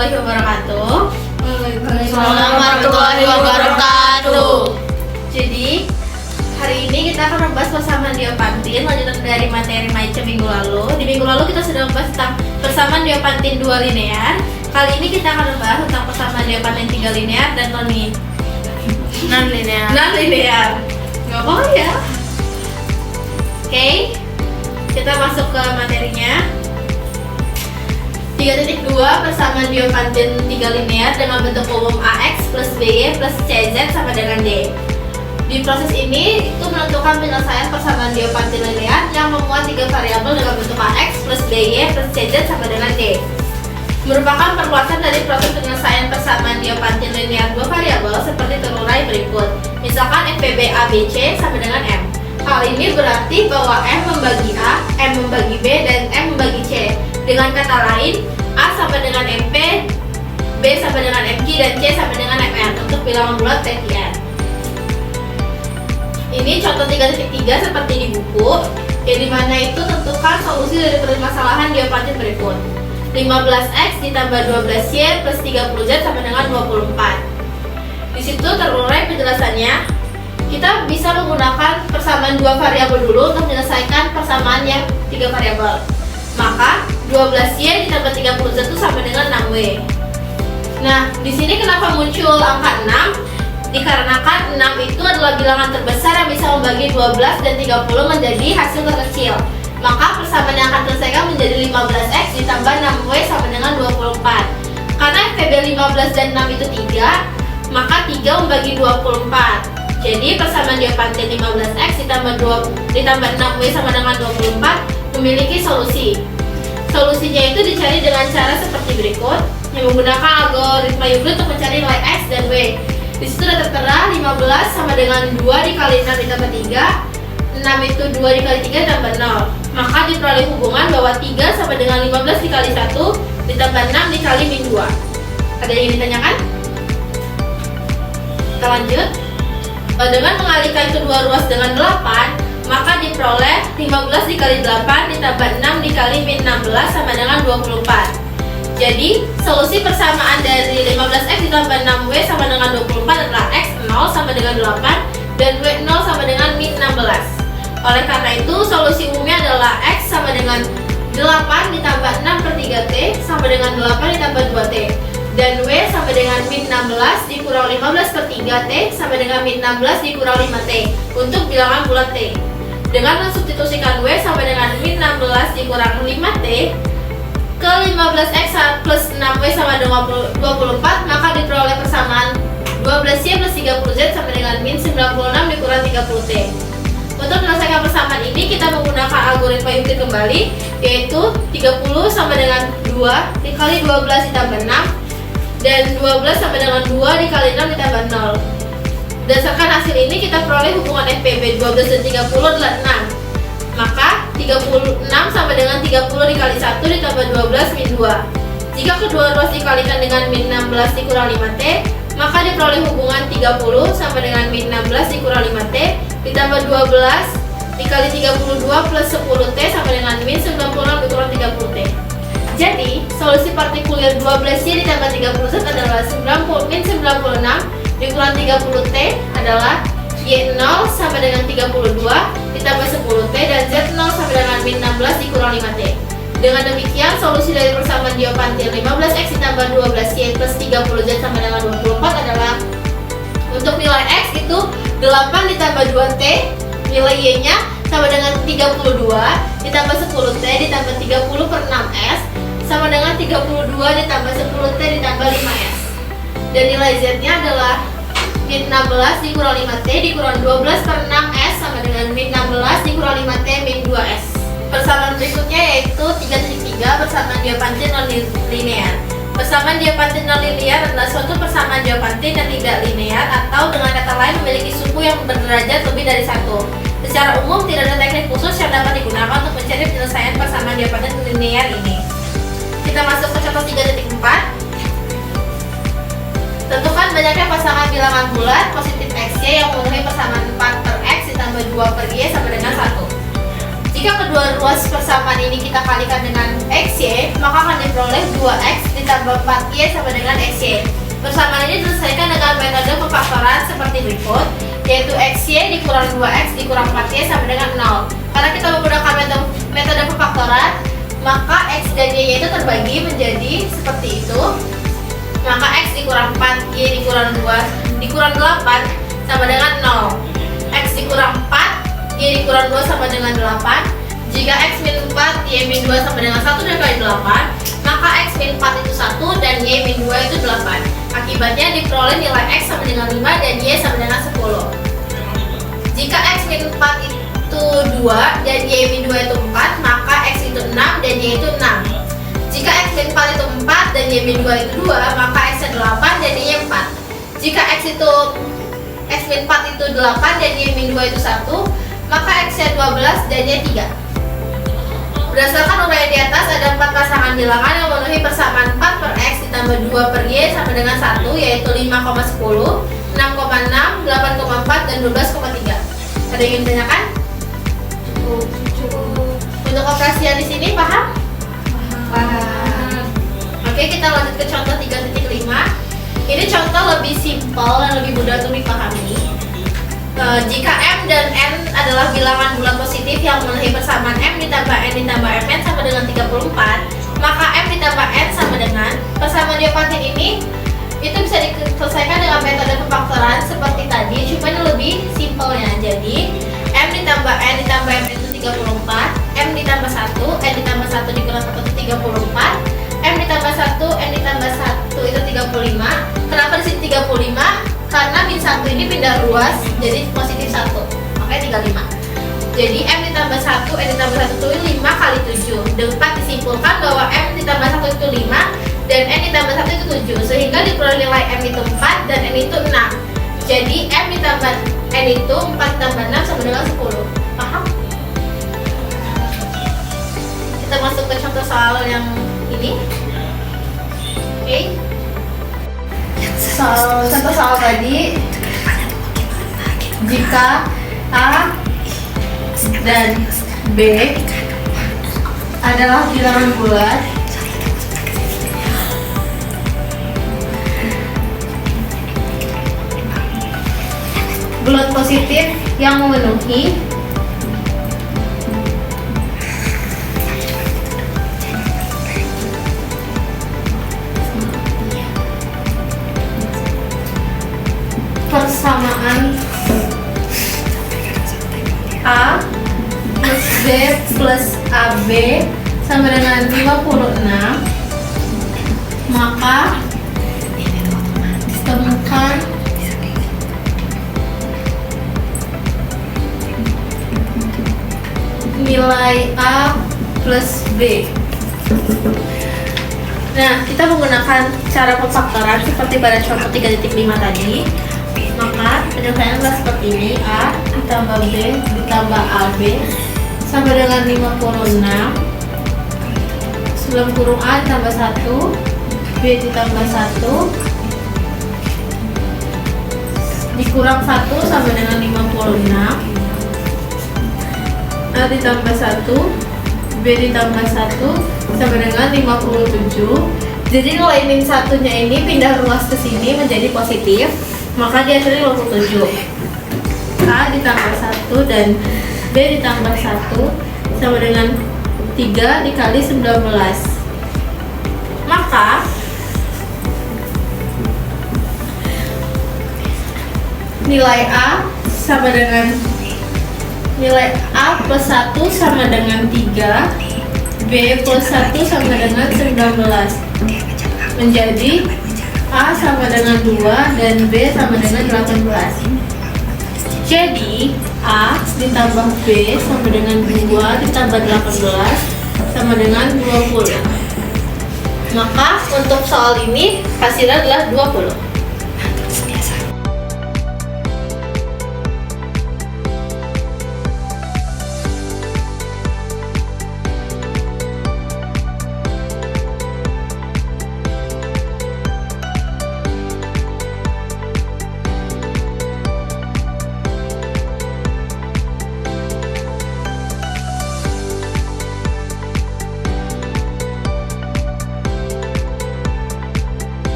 warahmatullahi wabarakatuh. Assalamualaikum warahmatullahi wabarakatuh. Jadi hari ini kita akan membahas persamaan Diopantin lanjutan dari materi Maice minggu lalu. Di minggu lalu kita sudah membahas tentang persamaan Diopantin 2 linear. Kali ini kita akan membahas tentang persamaan Diopantin 3 linear dan Non linear. non linear. Nggak apa ya? Oke, kita masuk ke materinya. 3.2 persamaan Diopantin 3 linear dengan bentuk umum AX plus BY plus CZ sama dengan D. Di proses ini itu menentukan penyelesaian persamaan Diopantin linear yang memuat 3 variabel dengan bentuk AX plus BY plus CZ sama dengan D. Merupakan perluasan dari proses penyelesaian persamaan Diopantin linear 2 variabel seperti terurai berikut. Misalkan FPB ABC sama dengan M. Hal ini berarti bahwa M membagi A, M membagi B, dan M membagi C. Dengan kata lain, A sama dengan MP, B sama dengan MQ, dan C sama dengan MN untuk bilangan bulat TTN. Ini contoh 3.3 seperti di buku, yang dimana itu tentukan solusi dari permasalahan Diopantin berikut. 15X ditambah 12Y plus 30Z sama dengan 24. Di situ terurai penjelasannya. Kita bisa menggunakan persamaan 2 variabel dulu untuk menyelesaikan persamaan yang 3 variabel. Maka 12Y ditambah 30Z itu sama dengan 6W. Nah, di sini kenapa muncul angka 6? Dikarenakan 6 itu adalah bilangan terbesar yang bisa membagi 12 dan 30 menjadi hasil terkecil. Maka persamaan yang akan diselesaikan menjadi 15X ditambah 6W sama dengan 24. Karena FPB 15 dan 6 itu 3, maka 3 membagi 24. Jadi persamaan Diopantin 15X ditambah 6W sama dengan 24 memiliki solusi. Solusinya itu dicari dengan cara seperti berikut, yang menggunakan algoritma Euclid untuk mencari nilai X dan W. Di situ sudah tertera 15 sama dengan 2 dikali 6 ditambah 3, 6 itu 2 dikali 3 ditambah 0. Maka diperoleh hubungan bahwa 3 sama dengan 15 dikali 1 ditambah 6 dikali min 2. Ada yang ingin ditanyakan? Kita lanjut. Dengan mengalihkan kedua ruas dengan 8, maka diperoleh 15 dikali 8 ditambah 6 dikali min 16 sama dengan 24. Jadi, solusi persamaan dari 15X ditambah 6W sama dengan 24 adalah X 0 sama dengan 8 dan W 0 sama dengan min 16. Oleh karena itu, solusi umumnya adalah X sama dengan 8 ditambah 6 per 3T sama dengan 8 ditambah 2T. Dan W sama dengan min 16 dikurang 15 per 3T sama dengan min 16 dikurang 5T untuk bilangan bulat T. Dengan mensubstitusikan W sama dengan min 16 dikurang 5T ke 15X plus 6W sama dengan 24, maka diperoleh persamaan 12Y plus 30Z sama dengan min 96 dikurang 30T. Untuk menyelesaikan persamaan ini kita menggunakan algoritma Euclid kembali, yaitu 30 sama dengan 2 dikali 12 ditambah 6 dan 12 sama dengan 2 dikali 6 ditambah 0. Berdasarkan hasil ini kita peroleh hubungan FPB 12 dan 30 adalah 6. Maka 36 sama dengan 30 dikali 1 ditambah 12 min 2. Jika kedua ruas dikalikan dengan min 16 dikurang 5T, maka diperoleh hubungan 30 sama dengan min 16 dikurang 5T ditambah 12 dikali 32 plus 10T sama dengan min 96 dikurang 30T. Jadi, solusi partikulir 12Y ditambah 30Z adalah min 96 dikurang 30T adalah Y0 sama dengan 32 ditambah 10T dan Z0 sama dengan min 16 dikurang 5T. Dengan demikian, solusi dari persamaan Diopantin 15X ditambah 12Y plus 30Z sama dengan 24 adalah untuk nilai X itu 8 ditambah 2T, nilai Y-nya sama dengan 32 ditambah 10T ditambah 30 per 6S sama dengan 32 ditambah 10T ditambah 5S. Dan nilai Z-nya adalah min 16 dikurang 5T dikurang 12 per 6S sama dengan min 16 dikurang 5T min 2S. Persamaan berikutnya yaitu 3.3 persamaan Diopantin non linear. Persamaan Diopantin non linear adalah suatu persamaan Diopantin yang tidak linear atau dengan kata lain memiliki suku yang berderajat lebih dari 1. Secara umum tidak ada teknik khusus yang dapat digunakan untuk mencari penyelesaian persamaan Diopantin linear ini. Kita masuk ke contoh 3.4. Tentukan banyaknya pasangan bilangan bulat positif XY yang memenuhi persamaan 4 per X ditambah 2 per Y sama dengan 1. Jika kedua ruas persamaan ini kita kalikan dengan XY, maka akan diperoleh 2X ditambah 4Y sama dengan XY. Persamaan ini diselesaikan dengan metode pemfaktoran seperti berikut, yaitu XY dikurang 2X dikurang 4Y sama dengan 0. Karena kita menggunakan metode pemfaktoran, maka X dan Y itu terbagi menjadi seperti itu. Maka X dikurang 4, Y dikurang 2, dikurang 8 sama dengan 0. X dikurang 4, Y dikurang 2 sama dengan 8. Jika X min 4, Y min 2 sama dengan 1 dikali 8, maka X min 4 itu 1 dan Y min 2 itu 8. Akibatnya diperoleh nilai X sama dengan 5 dan Y sama dengan 10. Jika X min 4 itu 2 dan Y min 2 itu 4, maka X itu 6 dan Y itu 6. Jika X min 4 itu 4 dan Y min 2 itu 2, maka X nya 8 dan Y 4. Jika X min 4 itu 8 dan Y min 2 itu 1, maka X nya 12 dan Y 3. Berdasarkan uraian di atas, ada 4 pasangan bilangan yang memenuhi persamaan 4 per X ditambah 2 per Y sama dengan 1, yaitu 5,10, 6,6, 8,4, dan 12,3. Ada yang ingin ditanyakan? Cukup. Untuk operasian di sini paham? Paham. Oke, kita lanjut ke contoh 3.5. Ini contoh lebih simpel dan lebih mudah untuk dipahami. Jika M dan N adalah bilangan bulat positif yang memenuhi persamaan M ditambah N ditambah Mn sama dengan 34, maka M ditambah N sama dengan persamaan Diophantine ini itu bisa diselesaikan dengan metode pemfaktoran seperti tadi, cuma ini lebih simpelnya. Jadi M ditambah N ditambah Mn itu 34, M ditambah 1, N ditambah 1 dikurang 1 itu 34, M ditambah 1, N ditambah 1 itu 35. Kenapa di sini 35? Karena min 1 ini pindah ruas jadi positif 1, makanya 35. Jadi M ditambah 1, N ditambah 1 itu 5 kali 7. Dapat disimpulkan bahwa M ditambah 1 itu 5 dan N ditambah 1 itu 7, sehingga diperoleh nilai M itu 4 dan N itu 6. Jadi M ditambah N itu 4 tambah 6 sama dengan 10. Paham? Kita masuk ke contoh soal yang ini. Oke. Contoh soal tadi, jika A dan B adalah bilangan bulat positif yang memenuhi persamaan A plus B plus AB sama dengan 56, maka temukan nilai A plus B. Nah, kita menggunakan cara pemfaktoran seperti pada contoh 3.5 tadi. Maka penyelesaiannya adalah seperti ini: A ditambah B ditambah AB sama dengan 56, sebelum kurung A ditambah 1, B ditambah 1 dikurang 1 sama dengan 56, A ditambah 1, B ditambah 1 sama dengan 57. Jadi nilai min satunya ini pindah ruas ke sini menjadi positif, maka dia hasilnya 57. A ditambah 1 dan B ditambah 1 sama dengan 3 dikali 19. Maka nilai A sama dengan nilai A plus 1 sama dengan 3, B plus 1 sama dengan 19. Menjadi A sama dengan 2 dan B sama dengan 18. Jadi A ditambah B sama dengan 2 ditambah 18 sama dengan 20. Maka untuk soal ini hasilnya adalah 20.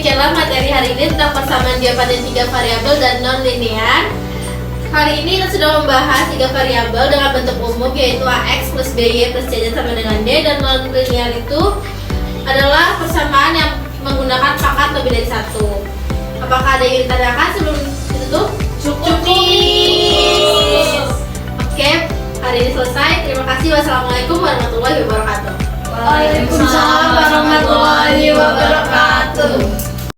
demikianlah materi hari ini tentang persamaan dia pada 3 variabel dan non-linear. Hari ini kita sudah membahas 3 variabel dengan bentuk umum, yaitu AX plus BY plus CZ sama dengan D, dan non-linear itu adalah persamaan yang menggunakan pangkat lebih dari 1. Apakah ada yang ditanyakan sebelum ditutup? Cukup. Oke, hari ini selesai. Terima kasih. Wassalamualaikum warahmatullahi wabarakatuh. Waalaikumsalam warahmatullahi wabarakatuh.